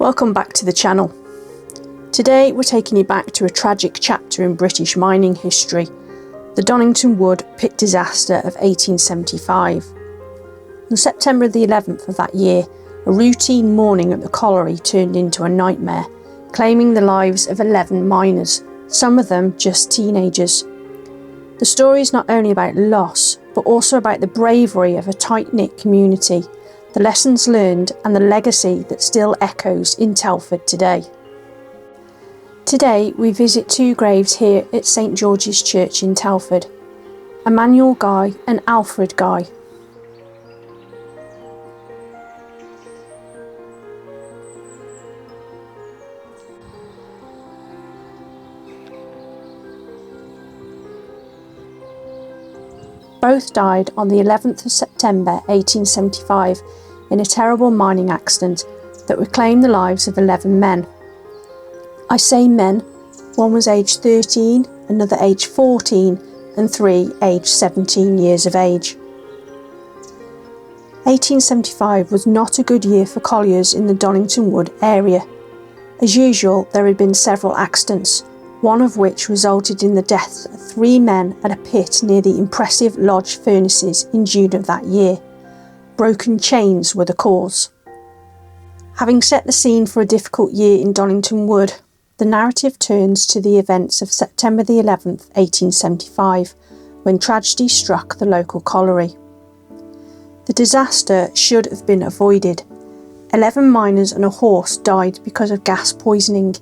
Welcome back to the channel. Today we're taking you back to a tragic chapter in British mining history, the Donnington Wood pit disaster of 1875. On September the 11th of that year, a routine morning at the colliery turned into a nightmare, claiming the lives of 11 miners, some of them just teenagers. The story is not only about loss, but also about the bravery of a tight-knit community, the lessons learned and the legacy that still echoes in Telford today. Today we visit two graves here at St George's Church in Telford, Emmanuel Guy and Alfred Guy. Both died on the 11th of September 1875 in a terrible mining accident that would claim the lives of 11 men. I say men, one was aged 13, another aged 14 and three aged 17 years of age. 1875 was not a good year for colliers in the Donnington Wood area. As usual, there had been several accidents, one of which resulted in the deaths of 3 men at a pit near the impressive Lodge furnaces in June of that year. Broken chains were the cause. Having set the scene for a difficult year in Donnington Wood, the narrative turns to the events of September the 11th, 1875, when tragedy struck the local colliery. The disaster should have been avoided. 11 miners and a horse died because of gas poisoning.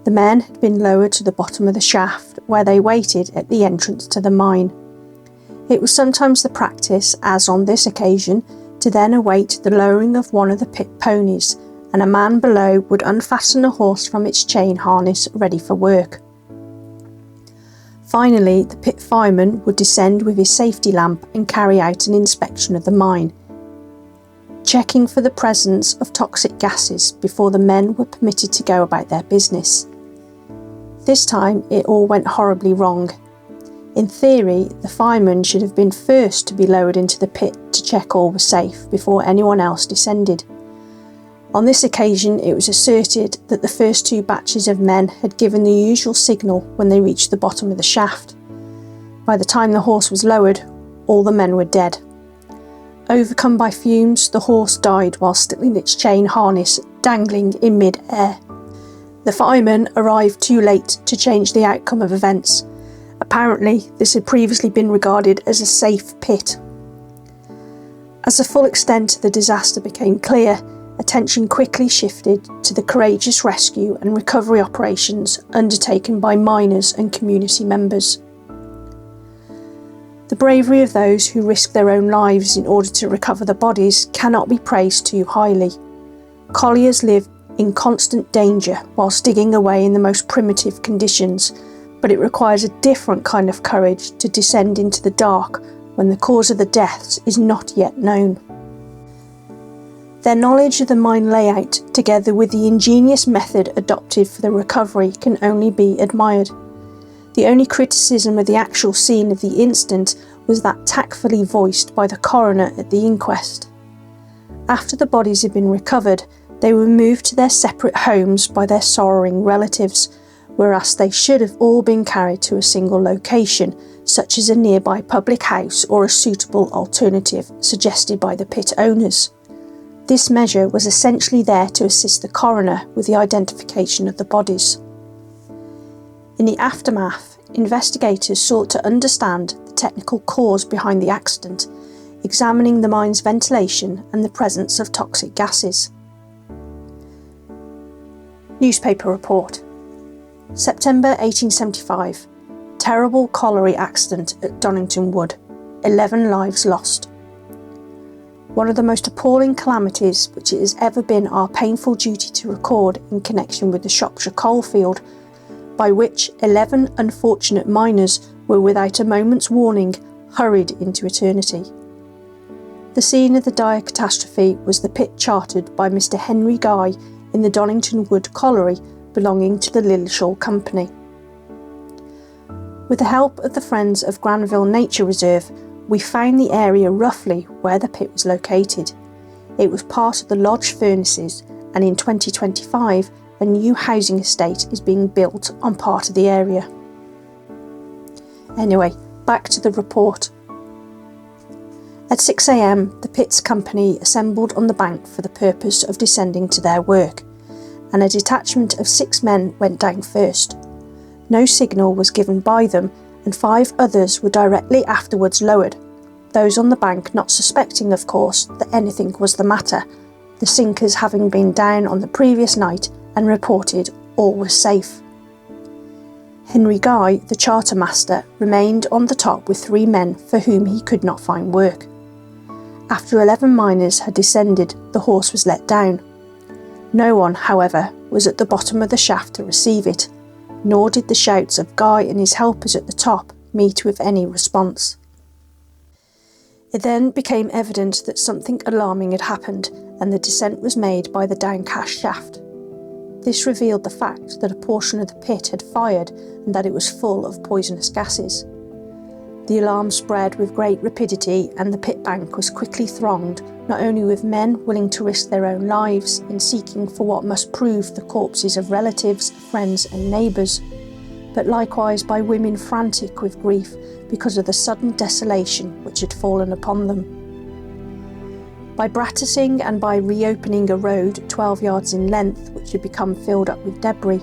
The men had been lowered to the bottom of the shaft, where they waited at the entrance to the mine. It was sometimes the practice, as on this occasion, to then await the lowering of one of the pit ponies, and a man below would unfasten a horse from its chain harness ready for work. Finally, the pit fireman would descend with his safety lamp and carry out an inspection of the mine, checking for the presence of toxic gases before the men were permitted to go about their business. This time it all went horribly wrong. In theory, the fireman should have been first to be lowered into the pit to check all was safe before anyone else descended. On this occasion, it was asserted that the first 2 batches of men had given the usual signal when they reached the bottom of the shaft. By the time the horse was lowered, all the men were dead. Overcome by fumes, the horse died while still in its chain harness, dangling in mid-air. The fireman arrived too late to change the outcome of events. Apparently, this had previously been regarded as a safe pit. As the full extent of the disaster became clear, attention quickly shifted to the courageous rescue and recovery operations undertaken by miners and community members. The bravery of those who risked their own lives in order to recover the bodies cannot be praised too highly. Colliers live in constant danger whilst digging away in the most primitive conditions, but it requires a different kind of courage to descend into the dark when the cause of the deaths is not yet known. Their knowledge of the mine layout, together with the ingenious method adopted for the recovery, can only be admired. The only criticism of the actual scene of the incident was that tactfully voiced by the coroner at the inquest. After the bodies had been recovered, they were moved to their separate homes by their sorrowing relatives, whereas they should have all been carried to a single location, such as a nearby public house or a suitable alternative suggested by the pit owners. This measure was essentially there to assist the coroner with the identification of the bodies. In the aftermath, investigators sought to understand the technical cause behind the accident, examining the mine's ventilation and the presence of toxic gases. Newspaper report. September 1875. Terrible colliery accident at Donnington Wood. 11 lives lost. One of the most appalling calamities which it has ever been our painful duty to record in connection with the Shropshire coalfield, by which 11 unfortunate miners were without a moment's warning hurried into eternity. The scene of the dire catastrophe was the pit chartered by Mr. Henry Guy in the Donnington Wood colliery belonging to the Lilleshall Company. With the help of the Friends of Granville Nature Reserve, we found the area roughly where the pit was located. It was part of the Lodge furnaces and in 2025 a new housing estate is being built on part of the area. Anyway, back to the report. At 6 a.m, the Pitts company assembled on the bank for the purpose of descending to their work, and a detachment of 6 men went down first. No signal was given by them, and 5 others were directly afterwards lowered, those on the bank not suspecting, of course, that anything was the matter, the sinkers having been down on the previous night and reported all was safe. Henry Guy, the chartermaster, remained on the top with 3 men for whom he could not find work. After 11 miners had descended, the horse was let down. No one, however, was at the bottom of the shaft to receive it, nor did the shouts of Guy and his helpers at the top meet with any response. It then became evident that something alarming had happened, and the descent was made by the downcast shaft. This revealed the fact that a portion of the pit had fired and that it was full of poisonous gases. The alarm spread with great rapidity, and the pit bank was quickly thronged, not only with men willing to risk their own lives in seeking for what must prove the corpses of relatives, friends and neighbours, but likewise by women frantic with grief because of the sudden desolation which had fallen upon them. By bratticing and by reopening a road 12 yards in length which had become filled up with debris,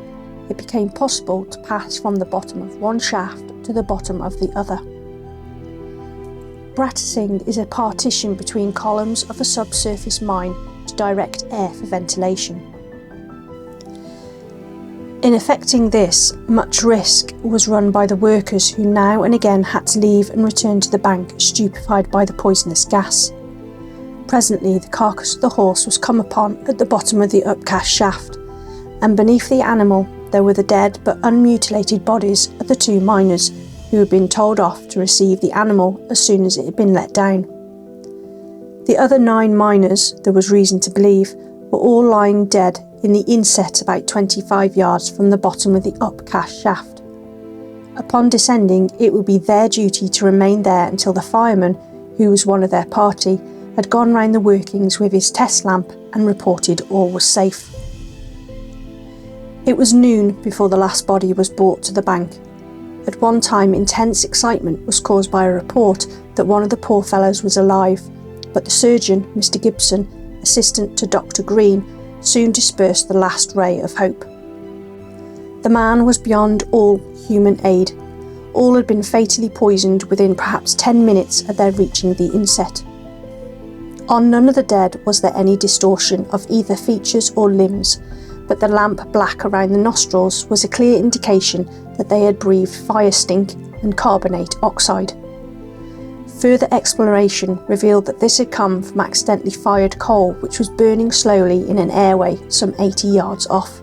it became possible to pass from the bottom of one shaft to the bottom of the other. Bratticing is a partition between columns of a subsurface mine to direct air for ventilation. In effecting this, much risk was run by the workers, who now and again had to leave and return to the bank stupefied by the poisonous gas. Presently the carcass of the horse was come upon at the bottom of the upcast shaft, and beneath the animal there were the dead but unmutilated bodies of the 2 miners who had been told off to receive the animal as soon as it had been let down. The other 9 miners, there was reason to believe, were all lying dead in the inset about 25 yards from the bottom of the upcast shaft. Upon descending, it would be their duty to remain there until the fireman, who was one of their party, had gone round the workings with his test lamp and reported all was safe. It was noon before the last body was brought to the bank. At one time, intense excitement was caused by a report that one of the poor fellows was alive, but the surgeon, Mr. Gibson, assistant to Dr. Green, soon dispersed the last ray of hope. The man was beyond all human aid. All had been fatally poisoned within perhaps 10 minutes of their reaching the inset. On none of the dead was there any distortion of either features or limbs, but the lamp black around the nostrils was a clear indication that they had breathed fire stink and carbonate oxide. Further exploration revealed that this had come from accidentally fired coal which was burning slowly in an airway some 80 yards off.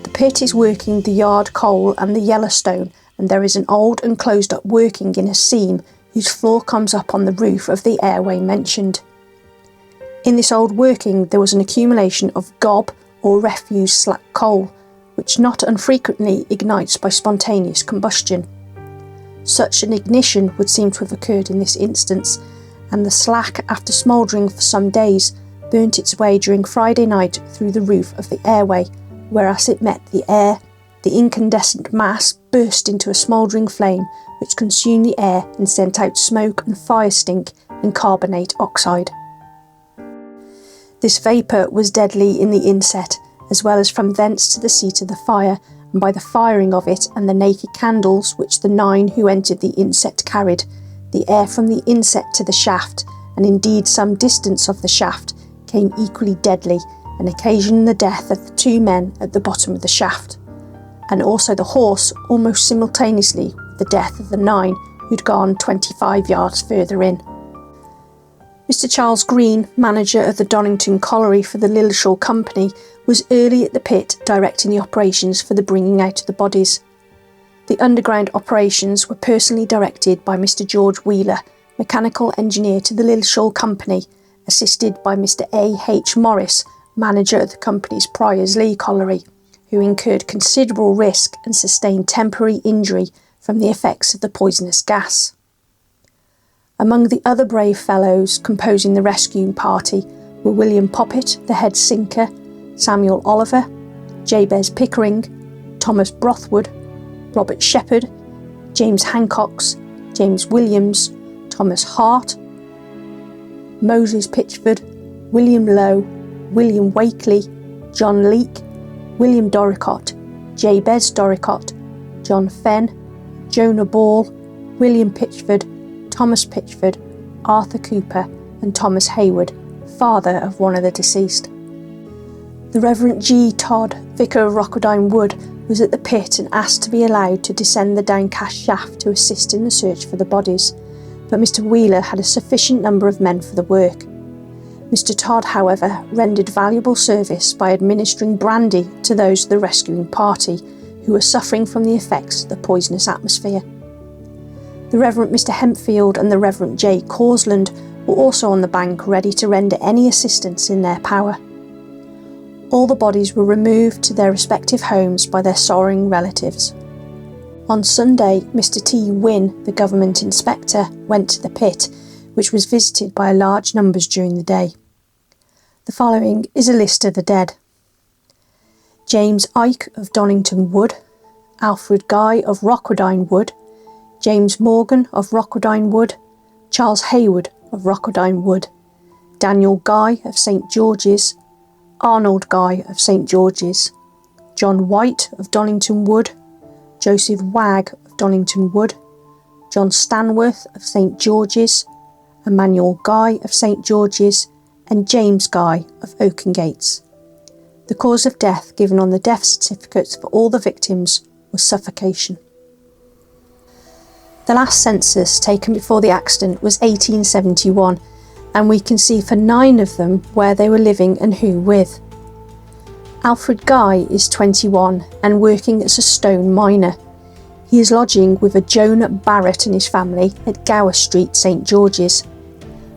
The pit is working the yard coal and the Yellowstone, and there is an old and closed up working in a seam whose floor comes up on the roof of the airway mentioned. In this old working there was an accumulation of gob or refuse slack coal, which not unfrequently ignites by spontaneous combustion. Such an ignition would seem to have occurred in this instance, and the slack, after smouldering for some days, burnt its way during Friday night through the roof of the airway, where as it met the air, the incandescent mass burst into a smouldering flame which consumed the air and sent out smoke and fire stink and carbonate oxide. This vapour was deadly in the inset, as well as from thence to the seat of the fire, and by the firing of it and the naked candles which the 9 who entered the inset carried, the air from the inset to the shaft, and indeed some distance of the shaft, came equally deadly, and occasioned the death of the 2 men at the bottom of the shaft, and also the horse almost simultaneously with the death of the 9 who'd gone 25 yards further in. Mr. Charles Green, manager of the Donnington colliery for the Lilleshall Company, was early at the pit directing the operations for the bringing out of the bodies. The underground operations were personally directed by Mr. George Wheeler, mechanical engineer to the Lilleshall Company, assisted by Mr. A. H. Morris, manager of the company's Priorslee colliery, who incurred considerable risk and sustained temporary injury from the effects of the poisonous gas. Among the other brave fellows composing the rescue party were William Poppet, the head sinker, Samuel Oliver, Jabez Pickering, Thomas Brothwood, Robert Shepherd, James Hancox, James Williams, Thomas Hart, Moses Pitchford, William Lowe, William Wakely, John Leake, William Dorricott, Jabez Dorricott, John Fenn, Jonah Ball, William Pitchford, Thomas Pitchford, Arthur Cooper and Thomas Hayward, father of one of the deceased. The Reverend G. Todd, vicar of Rockedine Wood, was at the pit and asked to be allowed to descend the downcast shaft to assist in the search for the bodies, but Mr. Wheeler had a sufficient number of men for the work. Mr. Todd, however, rendered valuable service by administering brandy to those of the rescuing party who were suffering from the effects of the poisonous atmosphere. The Reverend Mr. Hempfield and the Reverend J. Causland were also on the bank ready to render any assistance in their power. All the bodies were removed to their respective homes by their sorrowing relatives. On Sunday, Mr. T. Wynne, the government inspector, went to the pit, which was visited by large numbers during the day. The following is a list of the dead: James Ike of Donnington Wood, Alfred Guy of Rockedine Wood, James Morgan of Rockedine Wood, Charles Hayward of Rockedine Wood, Daniel Guy of St. George's, Arnold Guy of St. George's, John White of Donnington Wood, Joseph Wagg of Donnington Wood, John Stanworth of St. George's, Emmanuel Guy of St. George's, and James Guy of Oakengates. The cause of death given on the death certificates for all the victims was suffocation. The last census taken before the accident was 1871, and we can see for 9 of them where they were living and who with. Alfred Guy is 21 and working as a stone miner. He is lodging with a Jonah Barrett and his family at Gower Street, St. George's.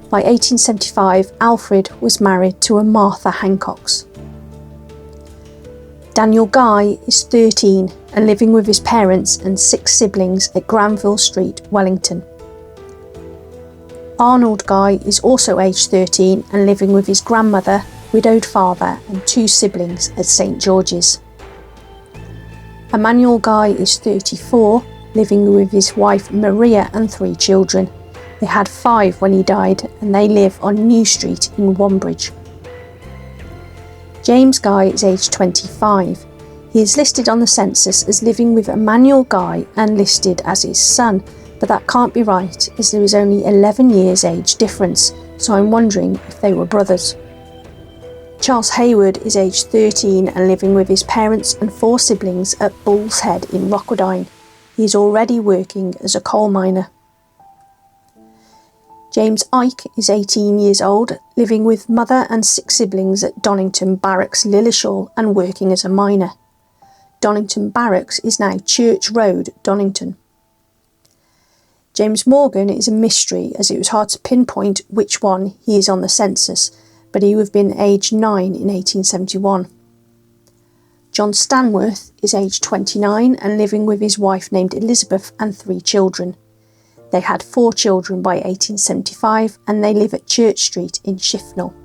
By 1875, Alfred was married to a Martha Hancox. Daniel Guy is 13 and living with his parents and 6 siblings at Granville Street, Wellington. Arnold Guy is also aged 13 and living with his grandmother, widowed father and 2 siblings at St. George's. Emmanuel Guy is 34, living with his wife Maria and 3 children. They had 5 when he died and they live on New Street in Wombridge. James Guy is aged 25. He is listed on the census as living with Emmanuel Guy and listed as his son, but that can't be right as there is only 11 years age difference, so I'm wondering if they were brothers. Charles Hayward is aged 13 and living with his parents and 4 siblings at Bull's Head in Rockedine. He is already working as a coal miner. James Ike is 18 years old, living with mother and 6 siblings at Donnington Barracks, Lillishall, and working as a miner. Donnington Barracks is now Church Road, Donnington. James Morgan is a mystery as it was hard to pinpoint which one he is on the census, but he would have been aged 9 in 1871. John Stanworth is aged 29 and living with his wife named Elizabeth and 3 children. They had 4 children by 1875 and they live at Church Street in Shifnal.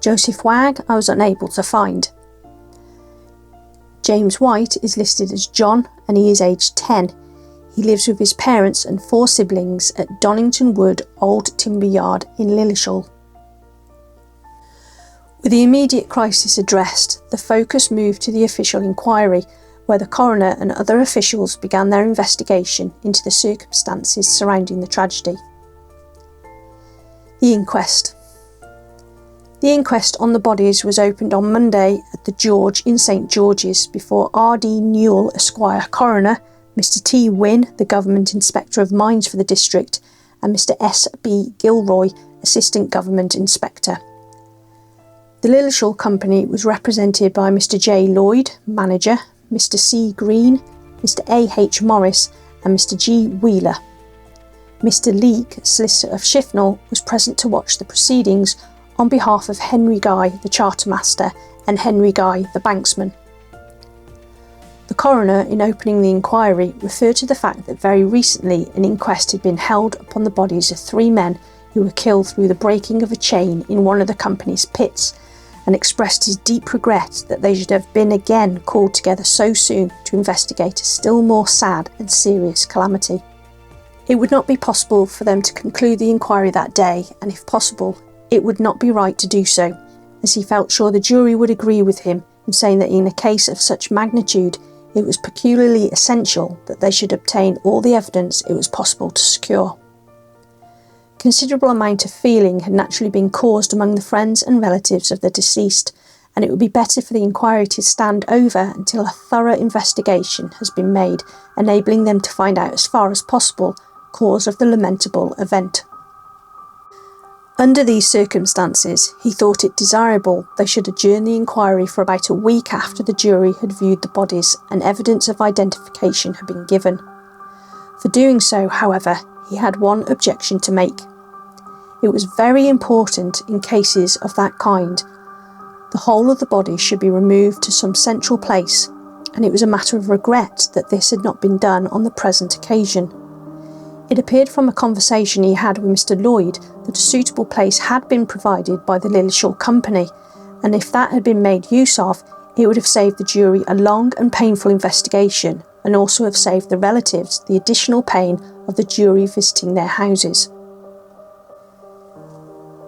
Joseph Wagg I was unable to find. James White is listed as John and he is aged 10. He lives with his parents and 4 siblings at Donnington Wood Old Timber Yard in Lillishall. With the immediate crisis addressed, the focus moved to the official inquiry, where the coroner and other officials began their investigation into the circumstances surrounding the tragedy. The inquest. The inquest on the bodies was opened on Monday at the George in St. George's before R.D. Newell Esquire Coroner, Mr. T. Wynne, the Government Inspector of Mines for the district, and Mr. S. B. Gilroy, Assistant Government Inspector. The Lillishall Company was represented by Mr. J. Lloyd, Manager, Mr. C. Green, Mr. A. H. Morris and Mr. G. Wheeler. Mr. Leake, Solicitor of Shifnal, was present to watch the proceedings on behalf of Henry Guy, the Chartermaster, and Henry Guy, the Banksman. The coroner, in opening the inquiry, referred to the fact that very recently an inquest had been held upon the bodies of 3 men who were killed through the breaking of a chain in one of the company's pits, and expressed his deep regret that they should have been again called together so soon to investigate a still more sad and serious calamity. It would not be possible for them to conclude the inquiry that day, and if possible, it would not be right to do so, as he felt sure the jury would agree with him in saying that in a case of such magnitude, it was peculiarly essential that they should obtain all the evidence it was possible to secure. Considerable amount of feeling had naturally been caused among the friends and relatives of the deceased, and it would be better for the inquiry to stand over until a thorough investigation has been made, enabling them to find out as far as possible the cause of the lamentable event. Under these circumstances, he thought it desirable they should adjourn the inquiry for about a week after the jury had viewed the bodies and evidence of identification had been given. For doing so, however, he had one objection to make. It was very important in cases of that kind. The whole of the body should be removed to some central place, and it was a matter of regret that this had not been done on the present occasion. It appeared from a conversation he had with Mr. Lloyd that a suitable place had been provided by the Lilleshall Company, and if that had been made use of, it would have saved the jury a long and painful investigation, and also have saved the relatives the additional pain of the jury visiting their houses.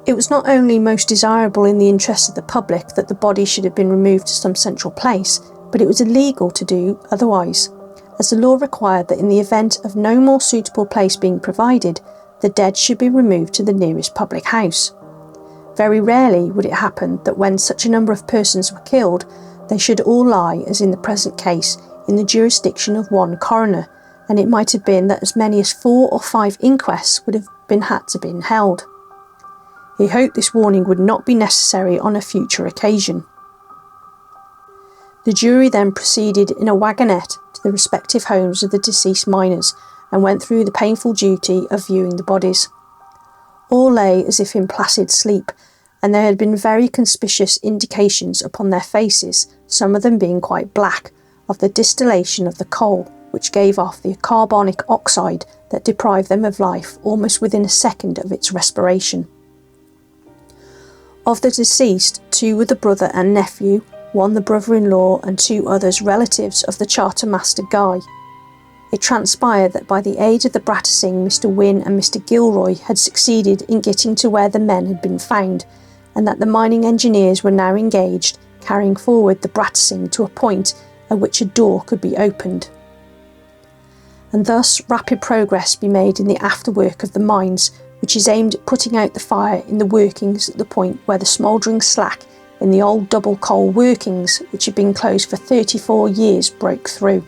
It was not only most desirable in the interest of the public that the body should have been removed to some central place, but it was illegal to do otherwise, as the law required that in the event of no more suitable place being provided, the dead should be removed to the nearest public house. Very rarely would it happen that when such a number of persons were killed, they should all lie, as in the present case, in the jurisdiction of one coroner, and it might have been that as many as 4 or 5 inquests would have had to be held. He hoped this warning would not be necessary on a future occasion. The jury then proceeded in a wagonette to the respective homes of the deceased miners and went through the painful duty of viewing the bodies. All lay as if in placid sleep, and there had been very conspicuous indications upon their faces, some of them being quite black, of the distillation of the coal, which gave off the carbonic oxide that deprived them of life almost within a second of its respiration. Of the deceased, 2 were the brother and nephew, 1 the brother-in-law, and 2 others relatives of the chartermaster Guy. It transpired that by the aid of the Brattersing, Mr. Wynne and Mr. Gilroy had succeeded in getting to where the men had been found, and that the mining engineers were now engaged, carrying forward the Brattersing to a point at which a door could be opened. And thus rapid progress be made in the afterwork of the mines, which is aimed at putting out the fire in the workings at the point where the smouldering slack in the old double coal workings, which had been closed for 34 years, broke through.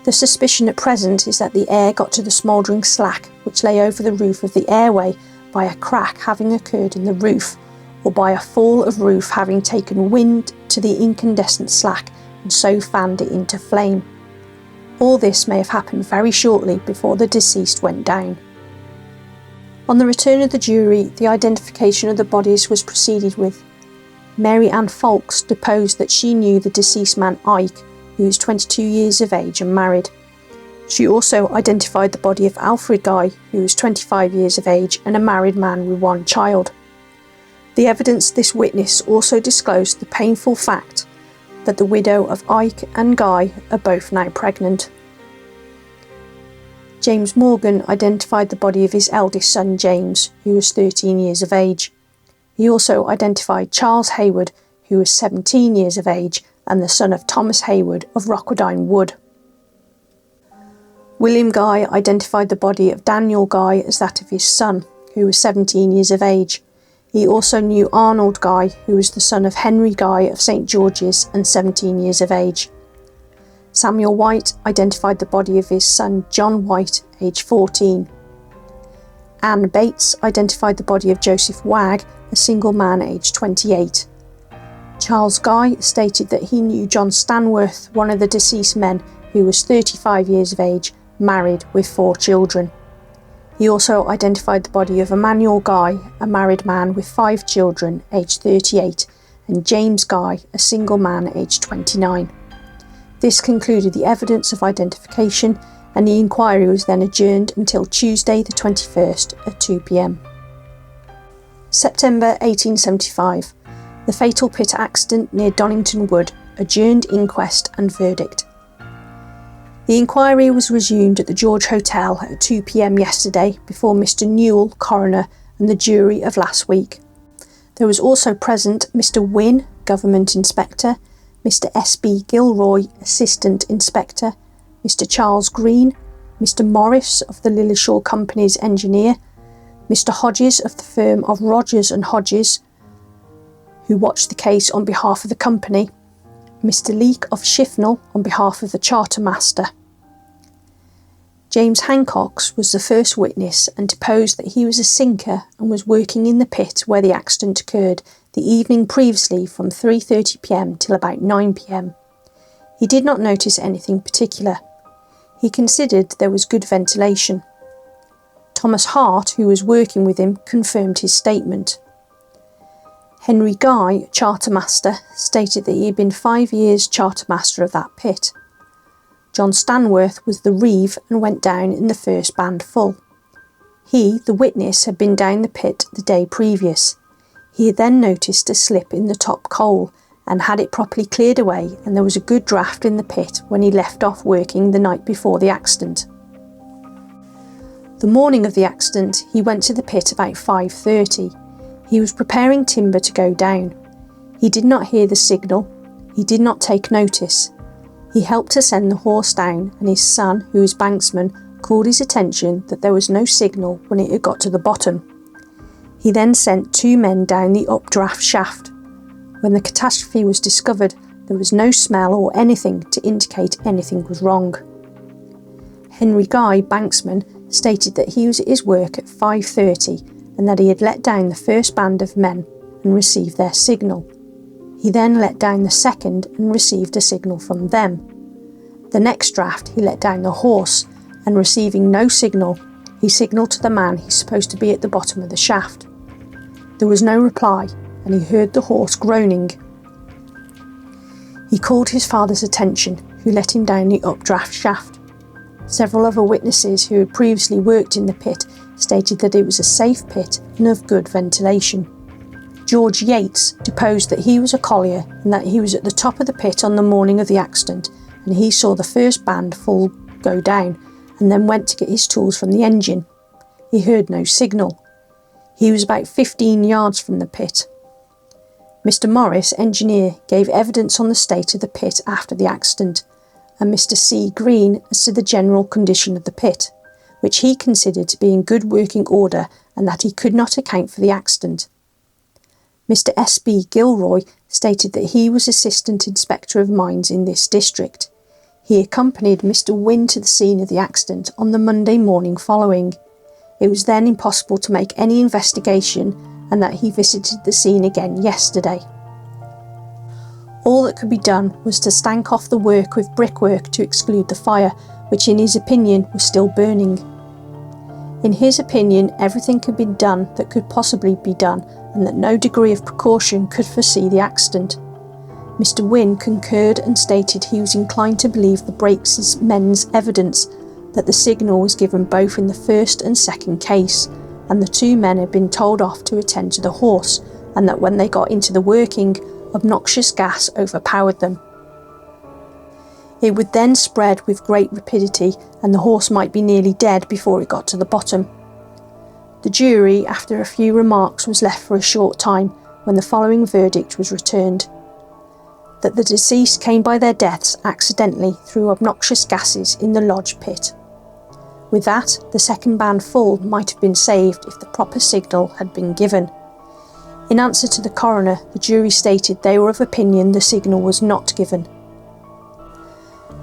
The suspicion at present is that the air got to the smouldering slack which lay over the roof of the airway by a crack having occurred in the roof, or by a fall of roof having taken wind to the incandescent slack and so fanned it into flame. All this may have happened very shortly before the deceased went down. On the return of the jury, the identification of the bodies was proceeded with. Mary Ann Fawkes deposed that she knew the deceased man Ike, who was 22 years of age and married. She also identified the body of Alfred Guy, who was 25 years of age and a married man with 1 child. The evidence of this witness also disclosed the painful fact that the widow of Ike and Guy are both now pregnant. James Morgan identified the body of his eldest son James, who was 13 years of age. He also identified Charles Hayward, who was 17 years of age and the son of Thomas Hayward of Rockwoodine Wood. William Guy identified the body of Daniel Guy as that of his son, who was 17 years of age. He also knew Arnold Guy, who was the son of Henry Guy of St George's and 17 years of age. Samuel White identified the body of his son John White, aged 14. Anne Bates identified the body of Joseph Wagg, a single man aged 28. Charles Guy stated that he knew John Stanworth, one of the deceased men, who was 35 years of age, married with 4 children. He also identified the body of Emmanuel Guy, a married man with 5 children, aged 38, and James Guy, a single man aged 29. This concluded the evidence of identification, and the inquiry was then adjourned until Tuesday the 21st at 2 p.m. September 1875. The fatal pit accident near Donnington Wood, adjourned inquest and verdict. The inquiry was resumed at the George Hotel at 2 p.m. yesterday before Mr. Newell, coroner, and the jury of last week. There was also present Mr. Wynne, Government Inspector, Mr. S.B. Gilroy, Assistant Inspector, Mr. Charles Green, Mr. Morris of the Lillishall Company's engineer, Mr. Hodges of the firm of Rogers and Hodges, who watched the case on behalf of the company, Mr. Leake of Shifnal on behalf of the chartermaster. James Hancox was the first witness and deposed that he was a sinker and was working in the pit where the accident occurred the evening previously from 3:30 p.m. till about 9 p.m. He did not notice anything particular. He considered there was good ventilation. Thomas Hart, who was working with him, confirmed his statement. Henry Guy, chartermaster, stated that he had been 5 years chartermaster of that pit. John Stanworth was the reeve and went down in the first band full. He, the witness, had been down the pit the day previous. He had then noticed a slip in the top coal and had it properly cleared away, and there was a good draught in the pit when he left off working the night before the accident. The morning of the accident, he went to the pit about 5:30. He was preparing timber to go down. He did not hear the signal. He did not take notice. He helped to send the horse down, and his son, who is banksman, called his attention that there was no signal when it had got to the bottom. He then sent 2 men down the updraft shaft. When the catastrophe was discovered, there was no smell or anything to indicate anything was wrong. Henry Guy, banksman, stated that he was at his work at 5:30 and that he had let down the first band of men and received their signal. He then let down the second and received a signal from them. The next draft he let down the horse, and receiving no signal, he signalled to the man he's supposed to be at the bottom of the shaft. There was no reply, and he heard the horse groaning. He called his father's attention, who let him down the updraft shaft. Several other witnesses who had previously worked in the pit stated that it was a safe pit and of good ventilation. George Yates deposed that he was a collier and that he was at the top of the pit on the morning of the accident, and he saw the first band full go down and then went to get his tools from the engine. He heard no signal. He was about 15 yards from the pit. Mr. Morris, engineer, gave evidence on the state of the pit after the accident, and Mr. C. Green as to the general condition of the pit, which he considered to be in good working order and that he could not account for the accident. Mr. S.B. Gilroy stated that he was Assistant Inspector of Mines in this district. He accompanied Mr. Wynne to the scene of the accident on the Monday morning following. It was then impossible to make any investigation, and that he visited the scene again yesterday. All that could be done was to stank off the work with brickwork to exclude the fire, which in his opinion was still burning. In his opinion, everything had been done that could possibly be done, and that no degree of precaution could foresee the accident. Mr. Wynne concurred and stated he was inclined to believe the brakes men's evidence that the signal was given both in the first and second case, and the 2 men had been told off to attend to the horse, and that when they got into the working, obnoxious gas overpowered them. It would then spread with great rapidity, and the horse might be nearly dead before it got to the bottom. The jury, after a few remarks, was left for a short time when the following verdict was returned: that the deceased came by their deaths accidentally through obnoxious gases in the lodge pit. With that, the second band full might have been saved if the proper signal had been given. In answer to the coroner, the jury stated they were of opinion the signal was not given.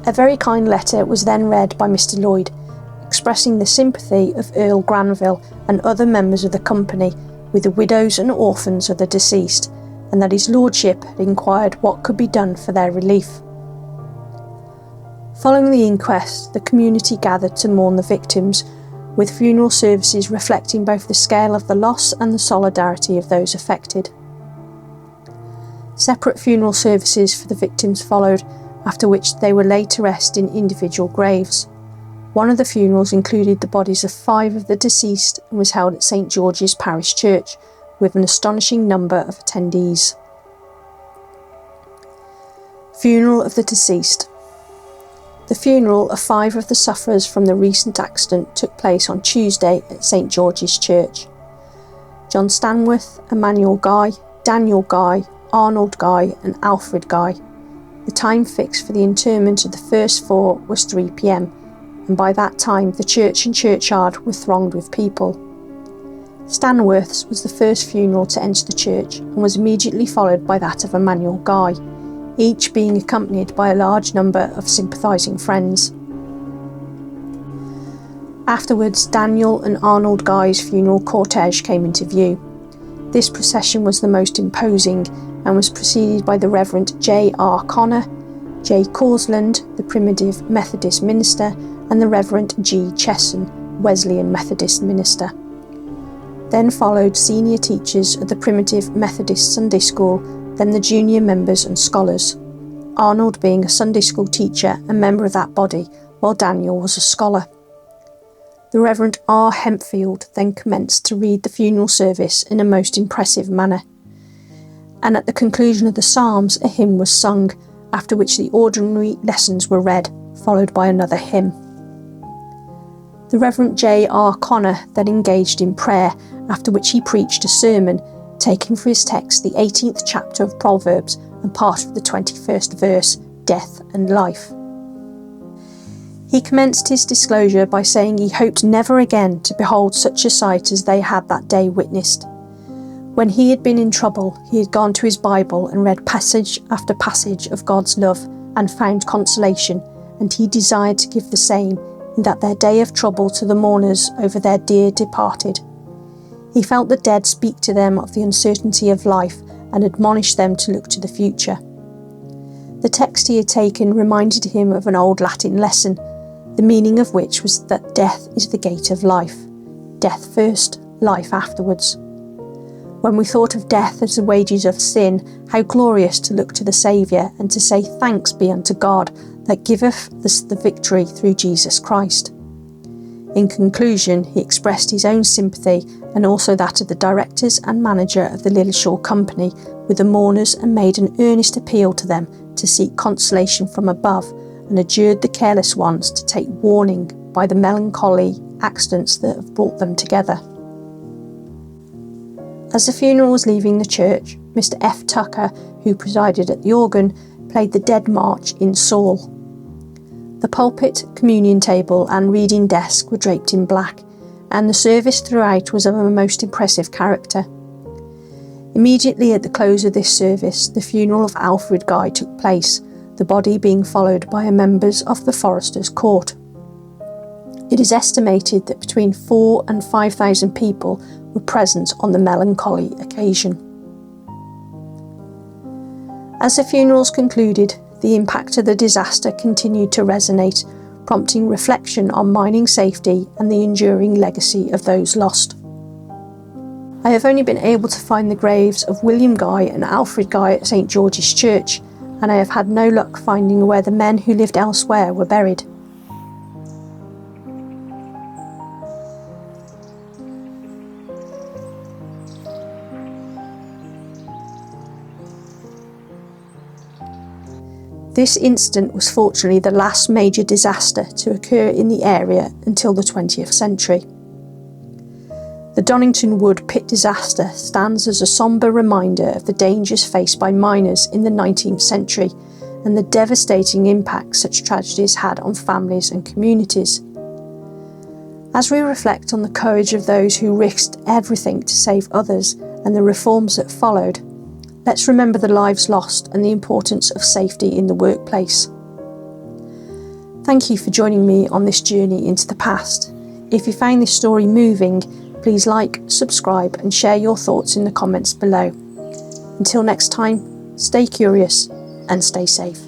A very kind letter was then read by Mr. Lloyd, expressing the sympathy of Earl Granville and other members of the company with the widows and orphans of the deceased, and that his lordship had inquired what could be done for their relief. Following the inquest, the community gathered to mourn the victims, with funeral services reflecting both the scale of the loss and the solidarity of those affected. Separate funeral services for the victims followed, after which they were laid to rest in individual graves. One of the funerals included the bodies of 5 of the deceased and was held at St. George's Parish Church, with an astonishing number of attendees. Funeral of the deceased. The funeral of 5 of the sufferers from the recent accident took place on Tuesday at St George's Church. John Stanworth, Emmanuel Guy, Daniel Guy, Arnold Guy and Alfred Guy. The time fixed for the interment of the first 4 was 3 p.m, and by that time the church and churchyard were thronged with people. Stanworth's was the first funeral to enter the church and was immediately followed by that of Emmanuel Guy, each being accompanied by a large number of sympathising friends. Afterwards, Daniel and Arnold Guy's funeral cortege came into view. This procession was the most imposing and was preceded by the Reverend J.R. Connor, J. Causland, the Primitive Methodist minister, and the Reverend G. Chesson, Wesleyan Methodist minister. Then followed senior teachers at the Primitive Methodist Sunday School, then the junior members and scholars, Arnold being a Sunday school teacher and member of that body, while Daniel was a scholar. The Reverend R. Hempfield then commenced to read the funeral service in a most impressive manner, and at the conclusion of the Psalms a hymn was sung, after which the ordinary lessons were read, followed by another hymn. The Reverend J. R. Connor then engaged in prayer, after which he preached a sermon, taking for his text the 18th chapter of Proverbs and part of the 21st verse, Death and Life. He commenced his disclosure by saying he hoped never again to behold such a sight as they had that day witnessed. When he had been in trouble, he had gone to his Bible and read passage after passage of God's love and found consolation, and he desired to give the same in that their day of trouble to the mourners over their dear departed. He felt the dead speak to them of the uncertainty of life and admonished them to look to the future. The text he had taken reminded him of an old Latin lesson, the meaning of which was that death is the gate of life. Death first, life afterwards. When we thought of death as the wages of sin, how glorious to look to the Saviour and to say thanks be unto God that giveth us the victory through Jesus Christ. In conclusion, he expressed his own sympathy and also that of the directors and manager of the Lilleshall Company with the mourners, and made an earnest appeal to them to seek consolation from above, and adjured the careless ones to take warning by the melancholy accidents that have brought them together. As the funeral was leaving the church, Mr. F. Tucker, who presided at the organ, played the Dead March in Saul. The pulpit, communion table and reading desk were draped in black, and the service throughout was of a most impressive character. Immediately at the close of this service, the funeral of Alfred Guy took place, the body being followed by members of the Foresters' Court. It is estimated that between 4,000 and 5,000 people were present on the melancholy occasion. As the funerals concluded, the impact of the disaster continued to resonate, prompting reflection on mining safety and the enduring legacy of those lost. I have only been able to find the graves of William Guy and Alfred Guy at St George's Church, and I have had no luck finding where the men who lived elsewhere were buried. This incident was fortunately the last major disaster to occur in the area until the 20th century. The Donnington Wood pit disaster stands as a sombre reminder of the dangers faced by miners in the 19th century and the devastating impact such tragedies had on families and communities. As we reflect on the courage of those who risked everything to save others and the reforms that followed, let's remember the lives lost and the importance of safety in the workplace. Thank you for joining me on this journey into the past. If you found this story moving, please like, subscribe and share your thoughts in the comments below. Until next time, stay curious and stay safe.